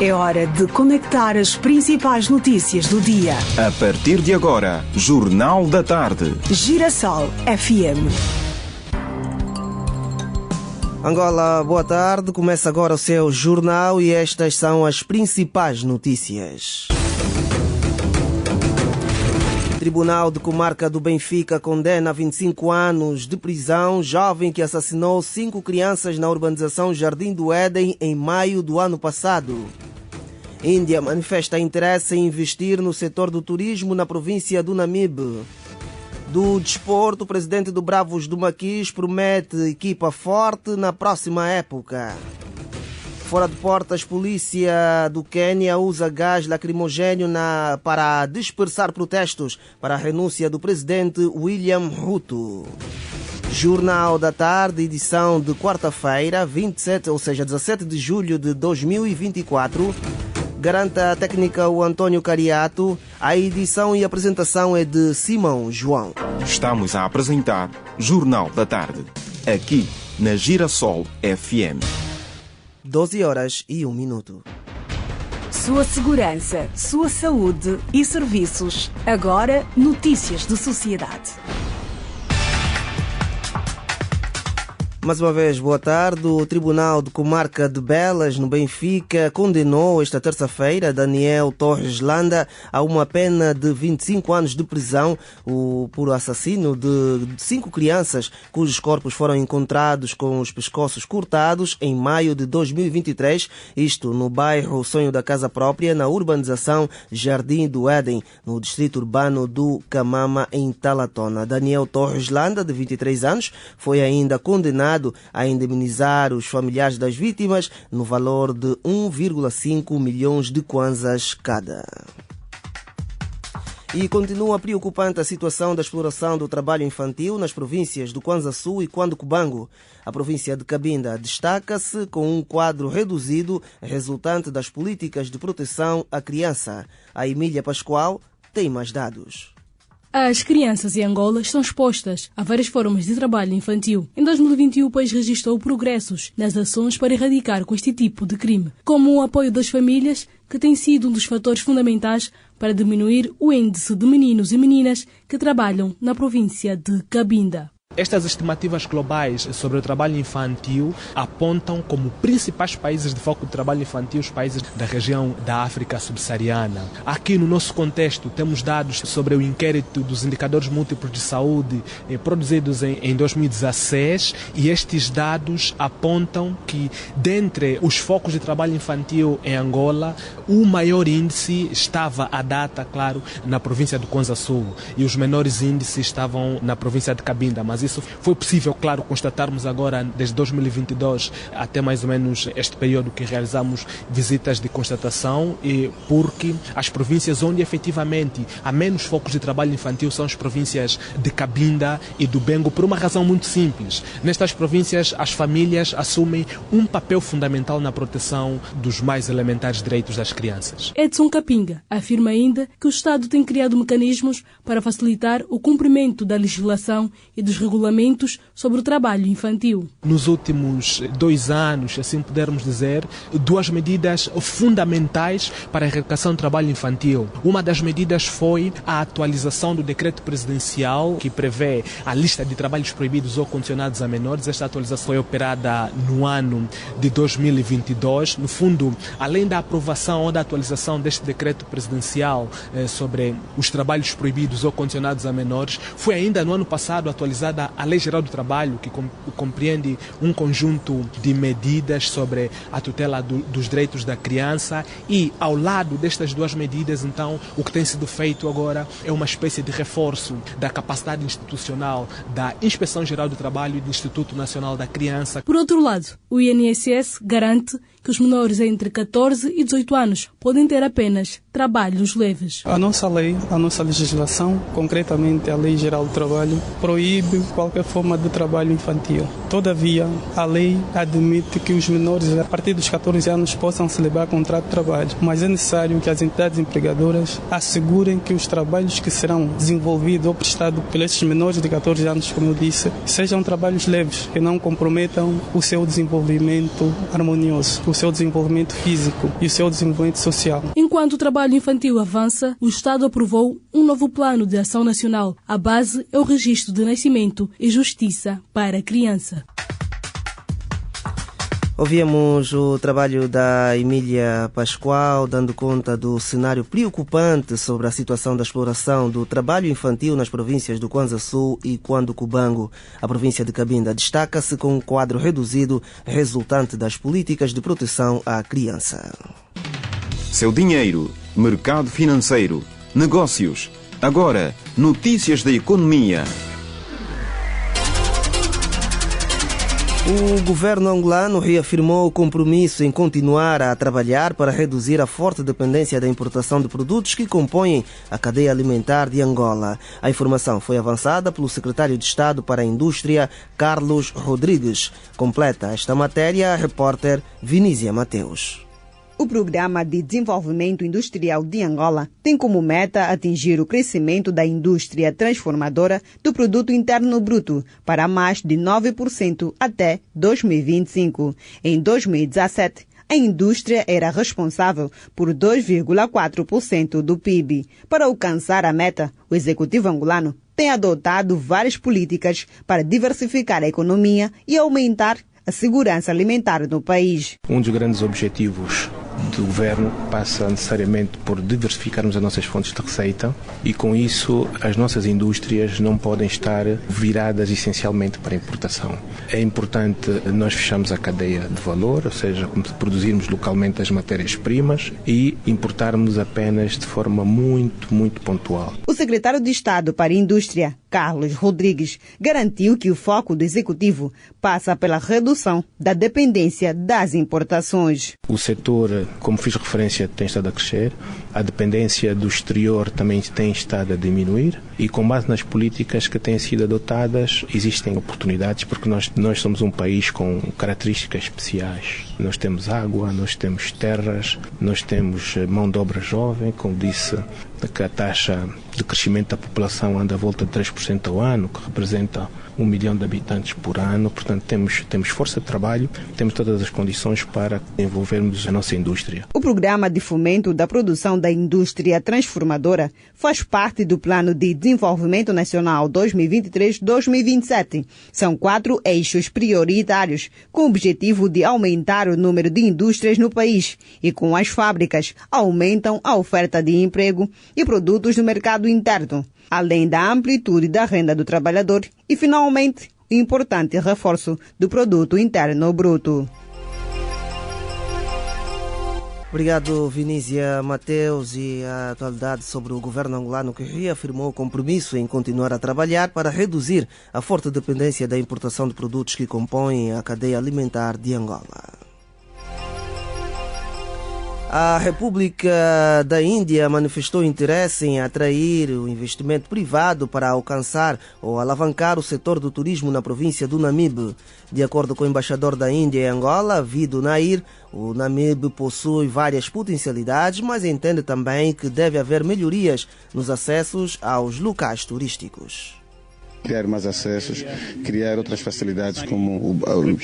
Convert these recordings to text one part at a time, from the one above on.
É hora de conectar as principais notícias do dia. A partir de agora, Jornal da Tarde. Girassol FM. Angola, boa tarde. Começa agora o seu jornal e estas são as principais notícias. O Tribunal de Comarca do Benfica condena a 25 anos de prisão jovem que assassinou 5 crianças na urbanização Jardim do Éden em maio do ano passado. Índia manifesta interesse em investir no setor do turismo na província do Namibe. Do desporto, o presidente do Bravos do Maquis promete equipa forte na próxima época. Fora de portas, polícia do Quênia usa gás lacrimogéneo para dispersar protestos para a renúncia do presidente William Ruto. Jornal da Tarde, edição de quarta-feira, 17 de julho de 2024. Garante a técnica o António Cariato. A edição e apresentação é de Simão João. Estamos a apresentar Jornal da Tarde, aqui na Girassol FM. 12h01. Sua segurança, sua saúde e serviços. Agora, notícias de sociedade. Mais uma vez, boa tarde. O Tribunal de Comarca de Belas, no Benfica, condenou esta terça-feira Daniel Torres Landa a uma pena de 25 anos de prisão por assassínio de 5 crianças cujos corpos foram encontrados com os pescoços cortados em maio de 2023, isto no bairro Sonho da Casa Própria, na urbanização Jardim do Éden, no distrito urbano do Camama, em Talatona. Daniel Torres Landa, de 23 anos, foi ainda condenado a indemnizar os familiares das vítimas no valor de 1,5 milhões de kwanzas cada. E continua preocupante a situação da exploração do trabalho infantil nas províncias do Kwanza Sul e Kwanza Cubango. A província de Cabinda destaca-se com um quadro reduzido resultante das políticas de proteção à criança. A Emília Pascoal tem mais dados. As crianças em Angola estão expostas a várias formas de trabalho infantil. Em 2021, o país registrou progressos nas ações para erradicar com este tipo de crime, como o apoio das famílias, que tem sido um dos fatores fundamentais para diminuir o índice de meninos e meninas que trabalham na província de Cabinda. Estas estimativas globais sobre o trabalho infantil apontam como principais países de foco de trabalho infantil os países da região da África subsaariana. Aqui no nosso contexto temos dados sobre o inquérito dos indicadores múltiplos de saúde produzidos em 2016 e estes dados apontam que dentre os focos de trabalho infantil em Angola, o maior índice estava à data, claro, na província do Kwanza Sul e os menores índices estavam na província de Cabinda, mas isso foi possível, claro, constatarmos agora desde 2022 até mais ou menos este período que realizamos visitas de constatação, e porque as províncias onde efetivamente há menos focos de trabalho infantil são as províncias de Cabinda e do Bengo, por uma razão muito simples. Nestas províncias as famílias assumem um papel fundamental na proteção dos mais elementares direitos das crianças. Edson Capinga afirma ainda que o Estado tem criado mecanismos para facilitar o cumprimento da legislação e dos regulamentos sobre o trabalho infantil. Nos últimos 2 anos, assim pudermos dizer, 2 medidas fundamentais para a erradicação do trabalho infantil. Uma das medidas foi a atualização do decreto presidencial que prevê a lista de trabalhos proibidos ou condicionados a menores. Esta atualização foi operada no ano de 2022. No fundo, além da aprovação ou da atualização deste decreto presidencial sobre os trabalhos proibidos ou condicionados a menores, foi ainda no ano passado atualizada a Lei Geral do Trabalho, que compreende um conjunto de medidas sobre a tutela dos direitos da criança, e ao lado destas 2 medidas, então, o que tem sido feito agora é uma espécie de reforço da capacidade institucional da Inspeção Geral do Trabalho e do Instituto Nacional da Criança. Por outro lado, o INSS garante que os menores entre 14 e 18 anos podem ter apenas trabalhos leves. A nossa lei, a nossa legislação, concretamente a Lei Geral do Trabalho, proíbe qualquer forma de trabalho infantil. Todavia, a lei admite que os menores a partir dos 14 anos possam celebrar contrato de trabalho, mas é necessário que as entidades empregadoras assegurem que os trabalhos que serão desenvolvidos ou prestados por esses menores de 14 anos, como eu disse, sejam trabalhos leves, que não comprometam o seu desenvolvimento harmonioso, o seu desenvolvimento físico e o seu desenvolvimento social. Enquanto o trabalho infantil avança, o Estado aprovou um novo plano de ação nacional. A base é o registro de nascimento e justiça para a criança. Ouvimos o trabalho da Emília Pascoal, dando conta do cenário preocupante sobre a situação da exploração do trabalho infantil nas províncias do Kwanza Sul e Cuando Cubango. A província de Cabinda destaca-se com um quadro reduzido resultante das políticas de proteção à criança. Seu dinheiro, mercado financeiro, negócios. Agora, notícias da economia. O governo angolano reafirmou o compromisso em continuar a trabalhar para reduzir a forte dependência da importação de produtos que compõem a cadeia alimentar de Angola. A informação foi avançada pelo secretário de Estado para a Indústria, Carlos Rodrigues. Completa esta matéria a repórter Vinícia Mateus. O Programa de Desenvolvimento Industrial de Angola tem como meta atingir o crescimento da indústria transformadora do Produto Interno Bruto para mais de 9% até 2025. Em 2017, a indústria era responsável por 2,4% do PIB. Para alcançar a meta, o executivo angolano tem adotado várias políticas para diversificar a economia e aumentar a segurança alimentar no país. Um dos grandes objetivos do governo passa necessariamente por diversificarmos as nossas fontes de receita e, com isso, as nossas indústrias não podem estar viradas essencialmente para a importação. É importante nós fecharmos a cadeia de valor, ou seja, produzirmos localmente as matérias-primas e importarmos apenas de forma muito pontual. O secretário de Estado para a Indústria, Carlos Rodrigues, garantiu que o foco do executivo passa pela redução da dependência das importações. O setor, como fiz referência, tem estado a crescer, a dependência do exterior também tem estado a diminuir e, com base nas políticas que têm sido adotadas, existem oportunidades porque nós somos um país com características especiais. Nós temos água, nós temos terras, nós temos mão de obra jovem, como disse, que a taxa de crescimento da população anda à volta de 3% ao ano, que representa 1 milhão de habitantes por ano. Portanto, temos força de trabalho, temos todas as condições para desenvolvermos a nossa indústria. O Programa de Fomento da Produção da Indústria Transformadora faz parte do Plano de Desenvolvimento Nacional 2023-2027. São 4 eixos prioritários, com o objetivo de aumentar o número de indústrias no país e, com as fábricas, aumentam a oferta de emprego e produtos no mercado interno, além da amplitude da renda do trabalhador e, finalmente, o importante reforço do produto interno bruto. Obrigado, Vinícia Mateus. E a atualidade sobre o governo angolano, que reafirmou o compromisso em continuar a trabalhar para reduzir a forte dependência da importação de produtos que compõem a cadeia alimentar de Angola. A República da Índia manifestou interesse em atrair o investimento privado para alcançar ou alavancar o setor do turismo na província do Namibe. De acordo com o embaixador da Índia em Angola, Vidu Nair, o Namibe possui várias potencialidades, mas entende também que deve haver melhorias nos acessos aos locais turísticos. Criar mais acessos, criar outras facilidades como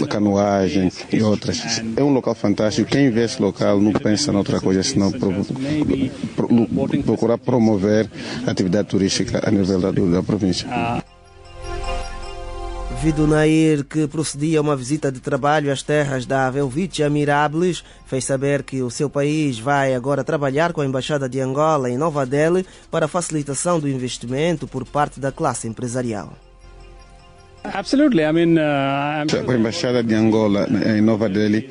a canoagem e outras. É um local fantástico. Quem vê esse local não pensa noutra coisa senão procurar promover a atividade turística a nível da província. Vidu Nair, que procedia a uma visita de trabalho às terras da Velvitia Mirables, fez saber que o seu país vai agora trabalhar com a Embaixada de Angola em Nova Delhi para a facilitação do investimento por parte da classe empresarial. Com a Embaixada de Angola em Nova Delhi,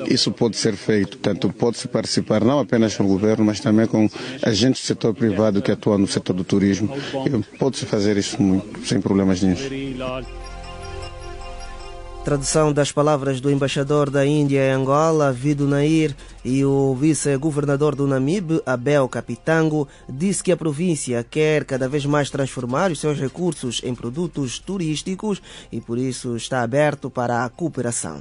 isso pode ser feito. Tanto pode-se participar não apenas com o governo, mas também com agentes do setor privado que atuam no setor do turismo. Pode-se fazer isso sem problemas nenhum. Tradução das palavras do embaixador da Índia em Angola, Vido Nair, e o vice-governador do Namibe, Abel Capitango, disse que a província quer cada vez mais transformar os seus recursos em produtos turísticos e por isso está aberto para a cooperação.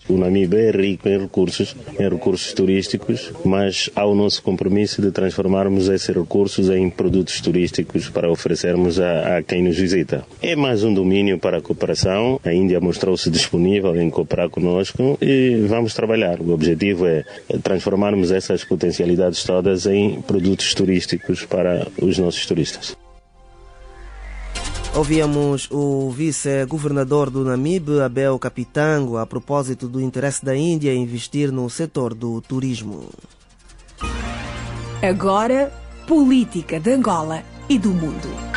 O Namibe é rico em recursos turísticos, mas há o nosso compromisso de transformarmos esses recursos em produtos turísticos para oferecermos a quem nos visita. É mais um domínio para a cooperação. A Índia mostrou-se disponível em cooperar conosco e vamos trabalhar. O objetivo é transformarmos essas potencialidades todas em produtos turísticos para os nossos turistas. Ouvíamos o vice-governador do Namibe, Abel Capitango, a propósito do interesse da Índia em investir no setor do turismo. Agora, política de Angola e do mundo.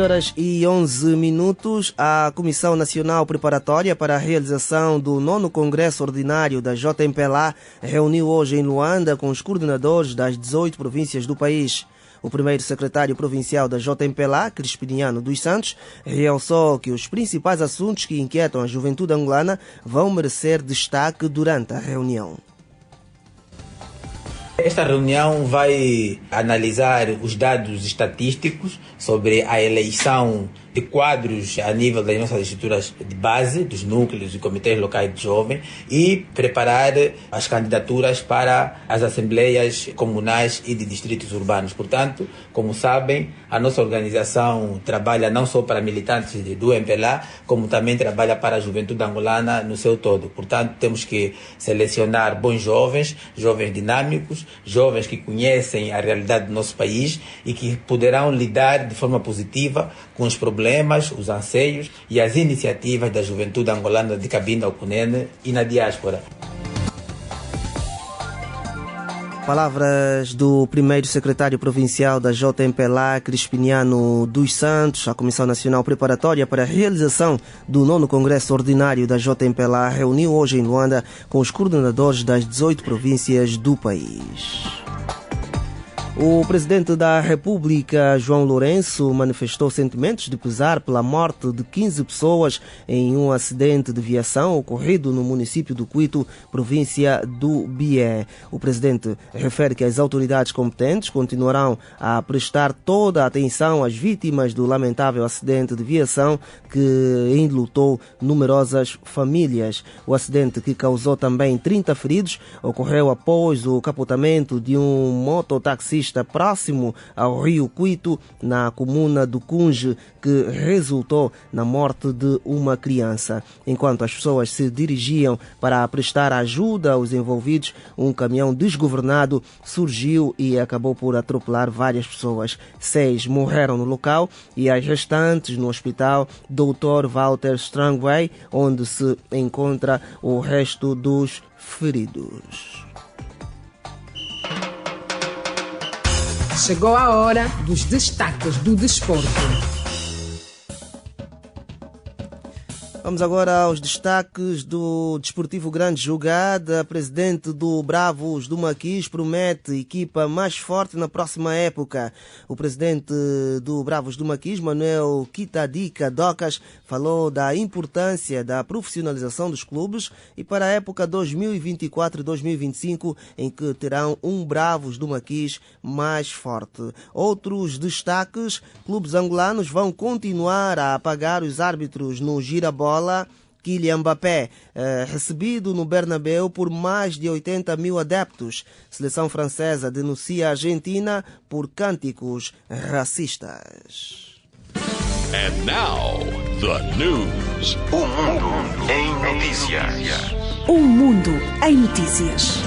Horas e 11 minutos, a Comissão Nacional Preparatória para a realização do 9º Congresso Ordinário da JMPLA reuniu hoje em Luanda com os coordenadores das 18 províncias do país. O primeiro secretário provincial da JMPLA, Crispiniano dos Santos, realçou que os principais assuntos que inquietam a juventude angolana vão merecer destaque durante a reunião. Esta reunião vai analisar os dados estatísticos sobre a eleição de quadros a nível das nossas estruturas de base, dos núcleos e comitês locais de jovens e preparar as candidaturas para as assembleias comunais e de distritos urbanos. Portanto, como sabem, a nossa organização trabalha não só para militantes do MPLA, como também trabalha para a juventude angolana no seu todo. Portanto, temos que selecionar bons jovens, jovens dinâmicos, jovens que conhecem a realidade do nosso país e que poderão lidar de forma positiva com os problemas, os anseios e as iniciativas da juventude angolana de Cabinda ao Cunene e na diáspora. Palavras do primeiro secretário provincial da JMPLA, Crispiniano dos Santos. A Comissão Nacional Preparatória para a realização do 9º Congresso Ordinário da JMPLA reuniu hoje em Luanda com os coordenadores das 18 províncias do país. O presidente da República, João Lourenço, manifestou sentimentos de pesar pela morte de 15 pessoas em um acidente de viação ocorrido no município do Cuito, província do Bié. O presidente refere que as autoridades competentes continuarão a prestar toda a atenção às vítimas do lamentável acidente de viação que enlutou numerosas famílias. O acidente, que causou também 30 feridos, ocorreu após o capotamento de um mototaxista próximo ao rio Cuito, na comuna do Cunge, que resultou na morte de uma criança. Enquanto as pessoas se dirigiam para prestar ajuda aos envolvidos, um caminhão desgovernado surgiu e acabou por atropelar várias pessoas. 6 morreram no local e as restantes no hospital Dr. Walter Strangway, onde se encontra o resto dos feridos. Chegou a hora dos destaques do desporto. Vamos agora aos destaques do Desportivo Grande Jogada. Presidente do Bravos do Maquis promete equipa mais forte na próxima época. O presidente do Bravos do Maquis, Manuel Quitadica Docas, falou da importância da profissionalização dos clubes e para a época 2024-2025, em que terão um Bravos do Maquis mais forte. Outros destaques: clubes angolanos vão continuar a pagar os árbitros no Girabola. Kylian Mbappé, recebido no Bernabéu por mais de 80 mil adeptos. Seleção francesa denuncia a Argentina por cânticos racistas. And now, the news. O mundo em notícias. O mundo em notícias.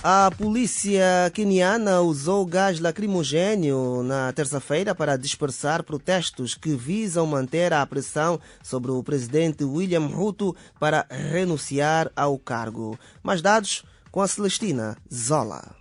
A polícia queniana usou gás lacrimogéneo na terça-feira para dispersar protestos que visam manter a pressão sobre o presidente William Ruto para renunciar ao cargo. Mais dados com a Celestina Zola.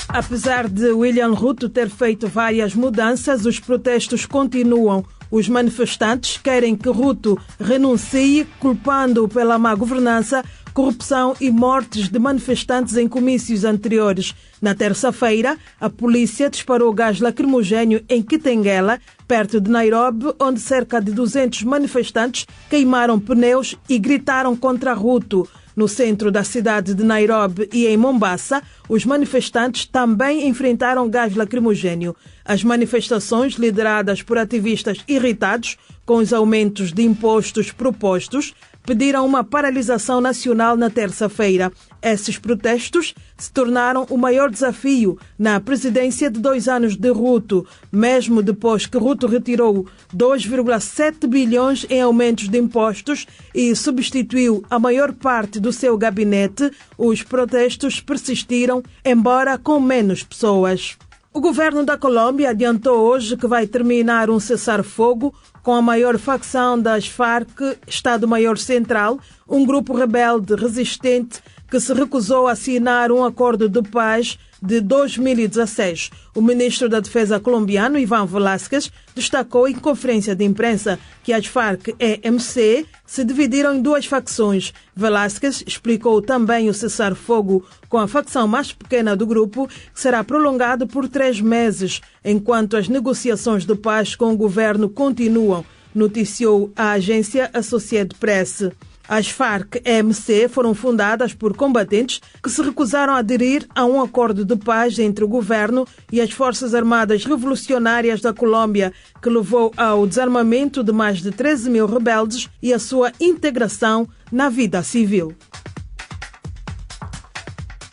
Apesar de William Ruto ter feito várias mudanças, os protestos continuam. Os manifestantes querem que Ruto renuncie, culpando-o pela má governança, corrupção e mortes de manifestantes em comícios anteriores. Na terça-feira, a polícia disparou gás lacrimogéneo em Kitengela, perto de Nairobi, onde cerca de 200 manifestantes queimaram pneus e gritaram contra Ruto. No centro da cidade de Nairobi e em Mombasa, os manifestantes também enfrentaram gás lacrimogéneo. As manifestações, lideradas por ativistas irritados com os aumentos de impostos propostos, pediram uma paralisação nacional na terça-feira. Esses protestos se tornaram o maior desafio na presidência de 2 anos de Ruto, mesmo depois que Ruto retirou 2,7 bilhões em aumentos de impostos e substituiu a maior parte do seu gabinete. Os protestos persistiram, embora com menos pessoas. O governo da Colômbia adiantou hoje que vai terminar um cessar-fogo com a maior facção das Farc, Estado-Maior Central, um grupo rebelde resistente que se recusou a assinar um acordo de paz de 2016. O ministro da Defesa colombiano, Iván Velásquez, destacou em conferência de imprensa que as Farc-EMC se dividiram em 2 facções. Velásquez explicou também o cessar-fogo com a facção mais pequena do grupo, que será prolongado por 3 meses, enquanto as negociações de paz com o governo continuam, noticiou a agência Associated Press. As Farc-EMC foram fundadas por combatentes que se recusaram a aderir a um acordo de paz entre o governo e as Forças Armadas Revolucionárias da Colômbia, que levou ao desarmamento de mais de 13 mil rebeldes e a sua integração na vida civil.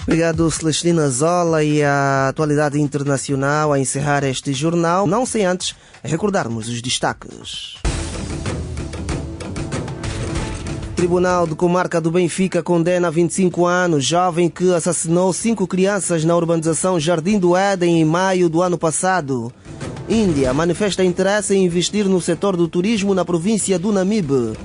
Obrigado, Celestina Zola, e a atualidade internacional a encerrar este jornal, não sem antes recordarmos os destaques. Tribunal de Comarca do Benfica condena a 25 anos jovem que assassinou 5 crianças na urbanização Jardim do Éden em maio do ano passado. Índia manifesta interesse em investir no setor do turismo na província do Namibe.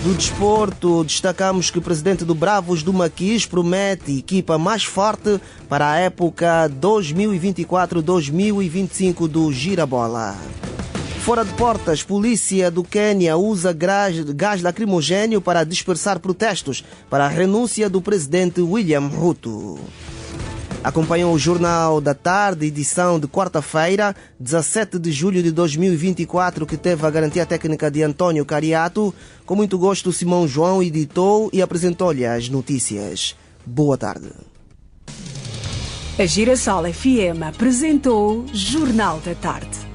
Do desporto, destacamos que o presidente do Bravos do Maquis promete equipa mais forte para a época 2024-2025 do Girabola. Fora de portas, polícia do Quênia usa gás lacrimogéneo para dispersar protestos para a renúncia do presidente William Ruto. Acompanhou o Jornal da Tarde, edição de quarta-feira, 17 de julho de 2024, que teve a garantia técnica de António Cariato. Com muito gosto, Simão João editou e apresentou-lhe as notícias. Boa tarde. A Girassol FM apresentou Jornal da Tarde.